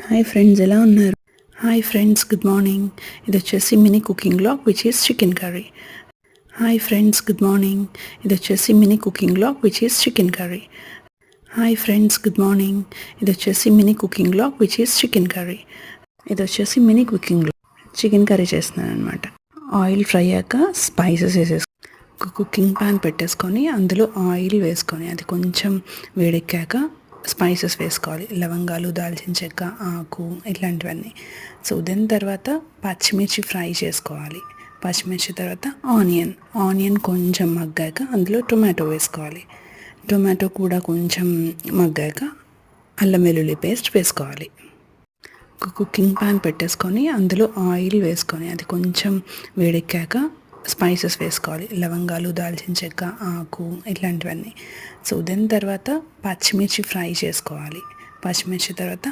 Hi friends, ఎలా ఉన్నారు? Hi friends, good morning. ఇది వచ్చేసి mini cooking blog which is chicken curry. Hi friends, good morning. ఇది వచ్చేసి mini cooking blog which is chicken curry. Hi friends, good morning. ఇది వచ్చేసి mini cooking blog which is chicken curry. ఇది వచ్చేసి mini cooking blog chicken curry చేస్తున్నాను అనమాట. Oil fry అయ్యాక spices వేసేసుకొని కుకింగ్ ప్యాన్ పెట్టేసుకొని అందులో ఆయిల్ వేసుకొని అది కొంచెం వేడెక్కాక స్పైసెస్ వేసుకోవాలి. లవంగాలు, దాల్చిన చెక్క, ఆకు, ఇట్లాంటివన్నీ. సో దెన్ తర్వాత పచ్చిమిర్చి ఫ్రై చేసుకోవాలి. పచ్చిమిర్చి తర్వాత ఆనియన్ కొంచెం మగ్గాక అందులో టొమాటో వేసుకోవాలి. టొమాటో కూడా కొంచెం మగ్గాక అల్లం వెల్లుల్లి పేస్ట్ వేసుకోవాలి. కుకింగ్ ప్యాన్ పెట్టేసుకొని అందులో ఆయిల్ వేసుకొని అది కొంచెం వేడెక్కాక స్పైసెస్ వేసుకోవాలి. లవంగాలు, దాల్చిన చెక్క, ఆకు, ఇట్లాంటివన్నీ. సో దెన్ తర్వాత పచ్చిమిర్చి ఫ్రై చేసుకోవాలి. పచ్చిమిర్చి తర్వాత